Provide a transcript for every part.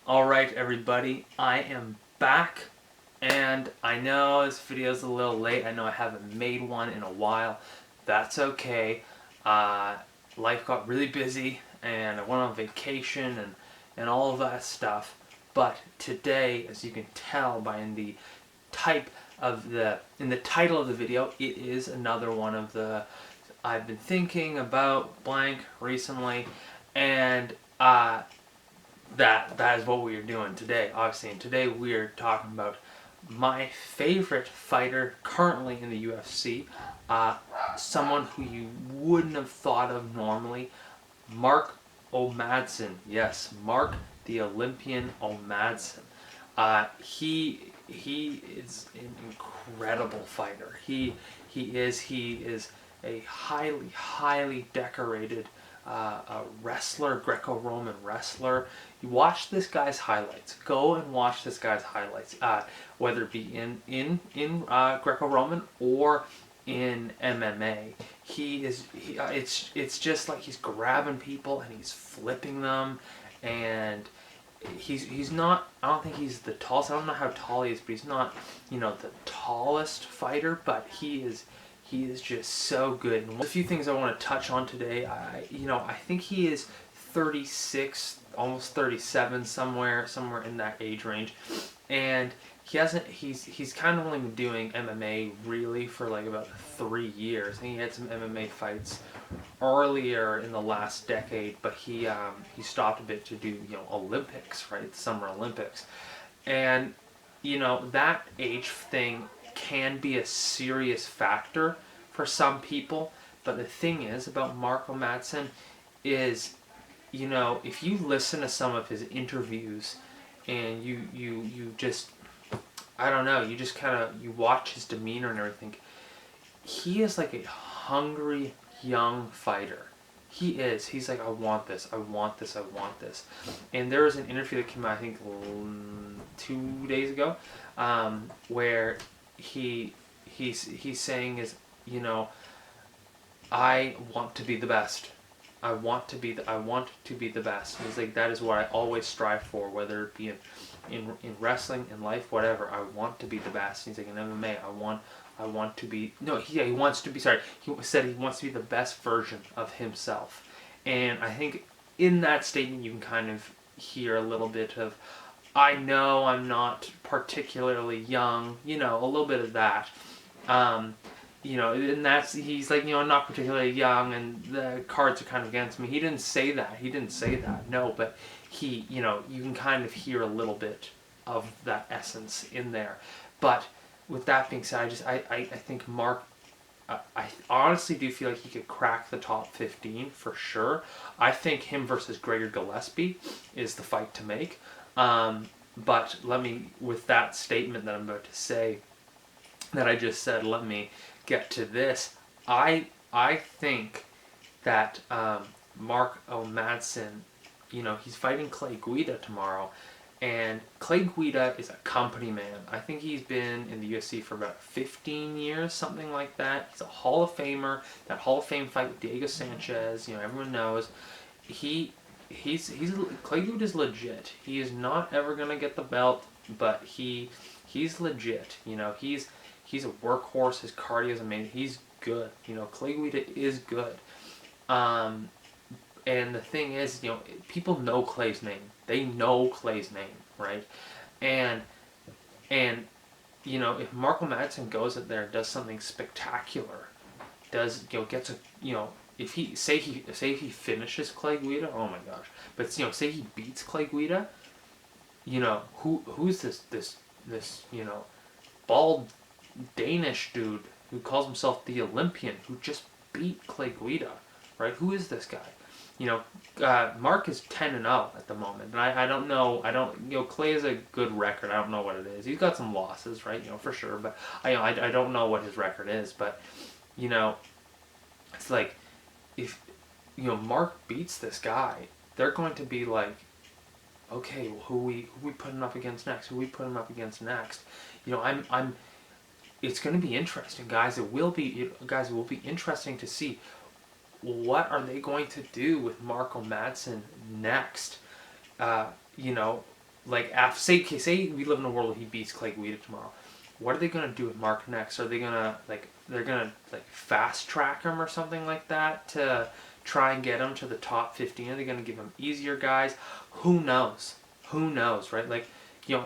Alright everybody, I am back, and I know this video's a little late. I know I haven't made one in a while. That's okay. Life got really busy and I went on vacation and all of that stuff. But today, as you can tell by in the title of the video, it is another one of the I've been thinking about blank recently, and that is what we are doing today, obviously. And today we are talking about my favorite fighter currently in the UFC, someone who you wouldn't have thought of normally, Mark Madsen. Yes, Mark the Olympian Madsen. He is an incredible fighter. He is a highly decorated a wrestler, Greco-Roman wrestler. You watch this guy's highlights. Go and watch this guy's highlights, whether it be in Greco-Roman or in MMA. It's just like he's grabbing people and he's flipping them, and he's not. I don't think he's the tallest. I don't know how tall he is, but he's not, the tallest fighter. But he is just so good. And a few things I want to touch on today. I think he is 36, almost 37, somewhere in that age range, and he's kind of only been doing MMA really for like about 3 years. I think he had some MMA fights earlier in the last decade, but he stopped a bit to do Olympics, right? The Summer Olympics, and that age thing can be a serious factor for some people. But the thing is about Mark Madsen is, if you listen to some of his interviews and you just, I don't know, you just kind of, you watch his demeanor and everything, he is like a hungry young fighter. He's like, I want this, I want this, I want this. And there was an interview that came out, I think 2 days ago, where he's saying is, I want to be the best. I want to be the best. And he's like, that is what I always strive for, whether it be in wrestling, in life, whatever. I want to be the best. And he's like, in MMA, I want to be, no, he wants to be, sorry, he said he wants to be the best version of himself. And I think in that statement you can kind of hear a little bit of, I know I'm not particularly young, a little bit of that. And that's, he's like, I'm not particularly young and the cards are kind of against me. He didn't say that. No, but you can kind of hear a little bit of that essence in there. But with that being said, I think Mark, I honestly do feel like he could crack the top 15 for sure. I think him versus Gregor Gillespie is the fight to make. But with that statement that I'm about to say, that I just said, let me get to this. I think that Mark Madsen, he's fighting Clay Guida tomorrow, and Clay Guida is a company man. I think he's been in the UFC for about 15 years, something like that. He's a Hall of Famer. That Hall of Fame fight with Diego Sanchez, everyone knows. Clay Guida's legit. He is not ever gonna get the belt, but he's legit. He's a workhorse. His cardio is amazing. He's good. Clay Guida is good. And the thing is, people know Clay's name. They know Clay's name, right? And if Marco Madsen goes up there and does something spectacular, gets a, if he say he finishes Clay Guida, oh my gosh. But say he beats Clay Guida, who's this bald Danish dude who calls himself the Olympian, who just beat Clay Guida, right? Who is this guy? Mark is 10-0 at the moment, and I don't know. Clay is a good record. I don't know what it is. He's got some losses, right? For sure, but I don't know what his record is. But it's like, if Mark beats this guy, they're going to be like, okay, well, who we putting up against next? Who we putting him up against next? It's going to be interesting, guys. It will be interesting to see what are they going to do with Marco Madsen next. like say we live in a world where he beats Clay Guida tomorrow. What are they gonna do with Mark next? Are they gonna they're gonna fast track him or something like that to try and get him to the top 15? Are they gonna give him easier guys? Who knows? Who knows, right? Like,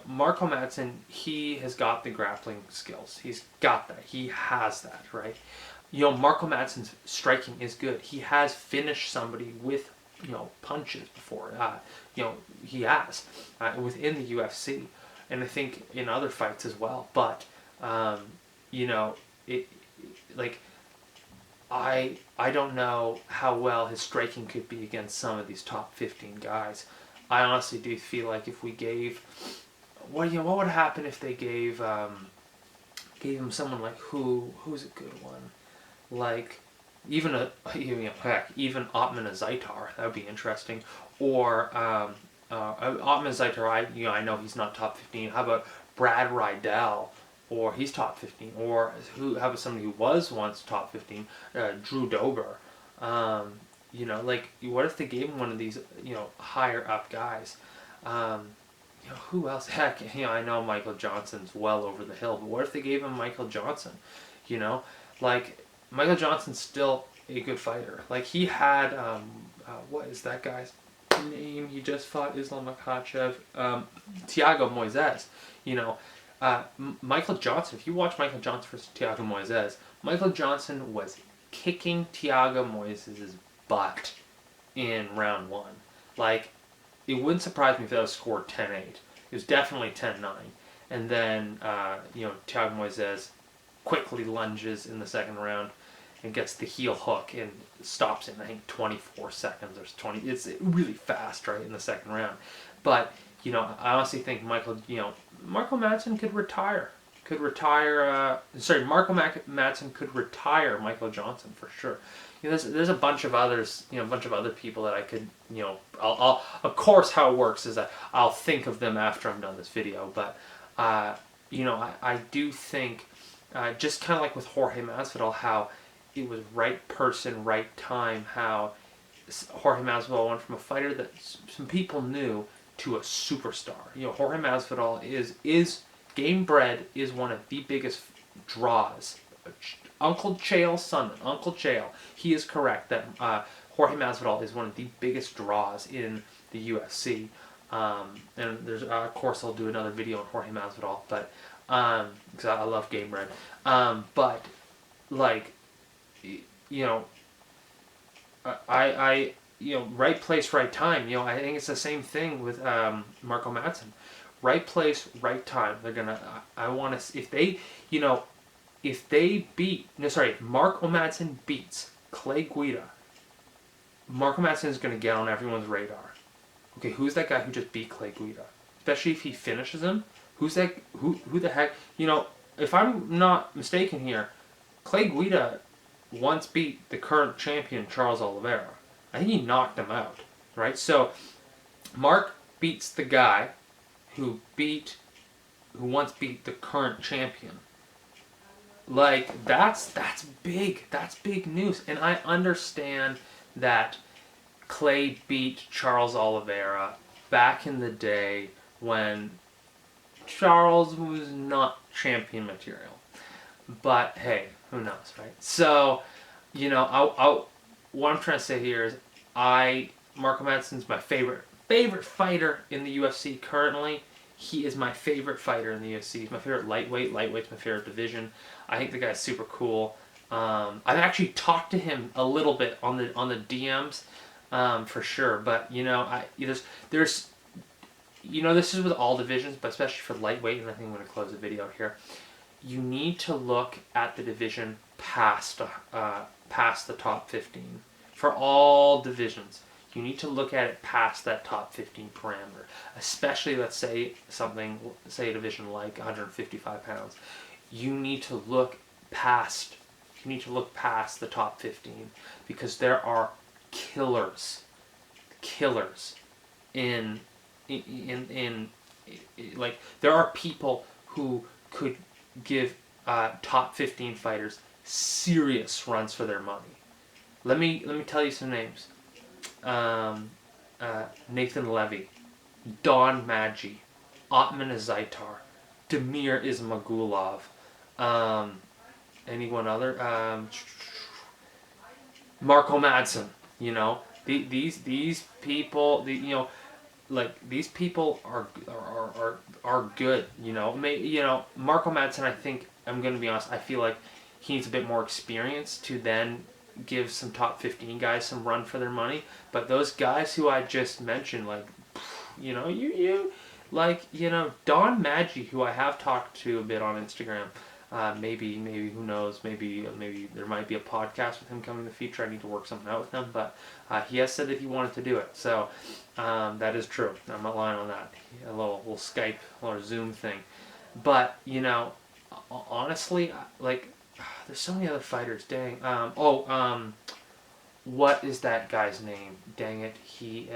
Marco Madsen, he has got the grappling skills. He's got that. He has that, right? Marco Madsen's striking is good. He has finished somebody with, punches before. He has within the UFC, and I think in other fights as well. But, it like I don't know how well his striking could be against some of these top 15 guys. I honestly do feel like if we gave, what would happen if they gave him someone like who's a good one, like even even Otman Azaitar, that would be interesting, or Otman Azaitar, I know he's not top 15. How about Brad Riddell? Or he's top 15, or how about somebody who was once top 15, Drew Dober. What if they gave him one of these, higher up guys? Who else? Heck, I know Michael Johnson's well over the hill, but what if they gave him Michael Johnson? Michael Johnson's still a good fighter. Like, he had, what is that guy's name? He just fought Islam Makhachev. Thiago Moises, Michael Johnson, if you watch Michael Johnson versus Thiago Moises, Michael Johnson was kicking Thiago Moises' butt in round 1. Like, it wouldn't surprise me if that was scored 10-8. It was definitely 10-9. And then, Thiago Moises quickly lunges in the second round and gets the heel hook and stops in, I think, 24 seconds or 20. It's really fast, right, in the second round. But, I honestly think Marco Madsen could retire. Marco Madsen could retire Michael Johnson for sure. There's a bunch of others, a bunch of other people that I could, I'll of course how it works is that I'll think of them after I'm done this video. But, I do think, just kind of like with Jorge Masvidal, how it was right person, right time, how Jorge Masvidal went from a fighter that some people knew to a superstar. Jorge Masvidal is Game Bread is one of the biggest draws. Uncle Chael's son, Uncle Chael, he is correct that Jorge Masvidal is one of the biggest draws in the UFC. And there's, of course, I'll do another video on Jorge Masvidal, but because I love Game Bread. But like, right place, right time. I think it's the same thing with Marco Madsen. Right place, right time. They're gonna. I want to. If they, Marco Madsen beats Clay Guida, Marco Madsen is gonna get on everyone's radar. Okay, who's that guy who just beat Clay Guida? Especially if he finishes him. Who's that? Who the heck? If I'm not mistaken here, Clay Guida once beat the current champion Charles Oliveira. I think he knocked him out, right? So, Mark beats the guy who once beat the current champion. Like, that's big. That's big news. And I understand that Clay beat Charles Oliveira back in the day when Charles was not champion material. But hey, who knows, right? So, what I'm trying to say here is, Marco Madsen's my favorite fighter in the UFC currently. He is my favorite fighter in the UFC. He's my favorite lightweight. Lightweight's my favorite division. I think the guy's super cool. I've actually talked to him a little bit on the DMs, for sure. But there's this is with all divisions, but especially for lightweight. And I think I'm going to close the video here. You need to look at the division past the top 15 for all divisions. You need to look at it past that top 15 parameter, especially, let's say a division like 155 pounds. You need to look past the top 15 because there are killers in like, there are people who could give top 15 fighters serious runs for their money. Let me tell you some names. Nathan Levy, Don Maggi, Otman Zaitar, Demir Ismagulov, anyone other? Marco Madsen. You know, these people, like these people are good. You know, Marco Madsen. I think I'm gonna be honest. I feel like he needs a bit more experience to then give some top 15 guys some run for their money. But those guys who I just mentioned, like, you like, Don Maggi, who I have talked to a bit on Instagram. Maybe who knows? Maybe there might be a podcast with him coming in the future. I need to work something out with him, but he has said that he wanted to do it. So that is true. I'm not lying on that. A little Skype or Zoom thing, but honestly, like, there's so many other fighters. Dang. What is that guy's name? Dang it.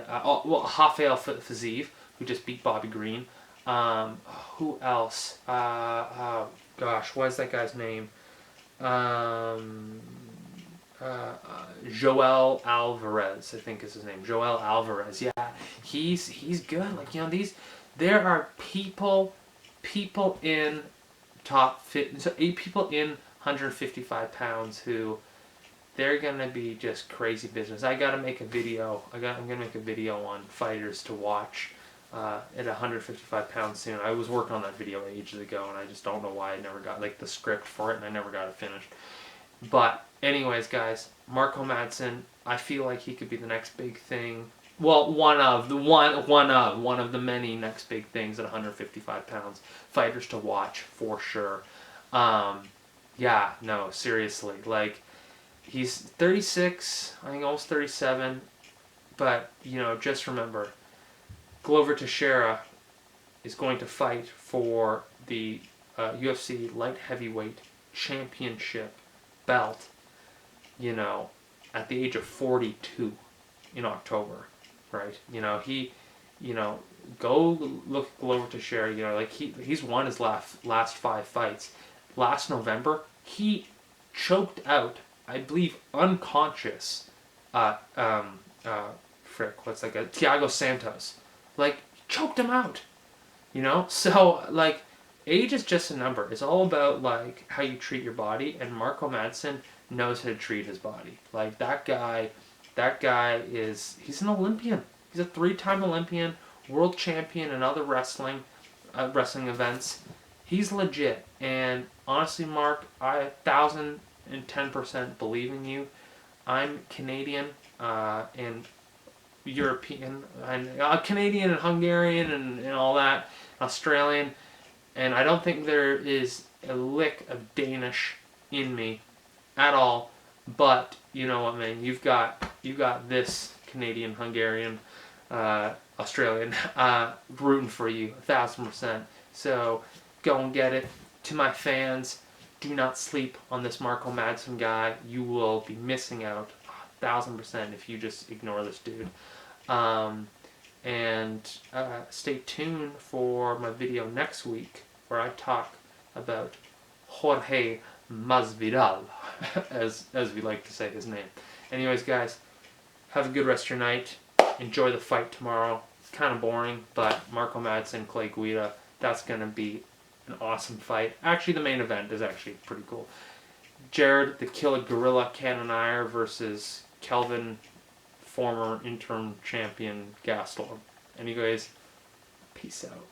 Rafael Fiziev, who just beat Bobby Green. Who else? Oh gosh, what is that guy's name? Joel Alvarez, I think is his name. Joel Alvarez. Yeah, he's good. Like, there are people in top fit, so 8 people in 155 pounds who they're gonna be just crazy business. I'm gonna make a video on fighters to watch at 155 pounds soon. I was working on that video ages ago, and I just don't know why I never got the script for it, and I never got it finished. But anyways, guys, Marco Madsen, I feel like he could be the next big thing. Well, one of the many next big things at 155 pounds. Fighters to watch for sure. Yeah, no, seriously, like, he's 36, I think almost 37, but just remember, Glover Teixeira is going to fight for the UFC light heavyweight championship belt, at the age of 42 in October, right? Go look at Glover Teixeira. Like, he's won his last 5 fights. Last November, he choked out, I believe, unconscious, Thiago Santos. Like, choked him out. So, like, age is just a number. It's all about, like, how you treat your body, and Marco Madsen knows how to treat his body. Like, that guy he's an Olympian. He's a 3-time Olympian, world champion in other wrestling events. He's legit. And honestly, Mark, I 1,010% believe in you. I'm Canadian and European, and Canadian and Hungarian and all that, Australian, and I don't think there is a lick of Danish in me at all. But you know what, man? You've got this Canadian, Hungarian, Australian rooting for you 1,000%. So go and get it. To my fans, do not sleep on this Marco Madsen guy. You will be missing out 1,000% if you just ignore this dude. And stay tuned for my video next week where I talk about Jorge Masvidal, as we like to say his name. Anyways, guys, have a good rest of your night. Enjoy the fight tomorrow. It's kind of boring, but Marco Madsen, Clay Guida, that's going to be an awesome fight. Actually, the main event is actually pretty cool. Jared, the Killer Gorilla Cannonier versus Kelvin, former interim champion Gastelum. Anyways, peace out.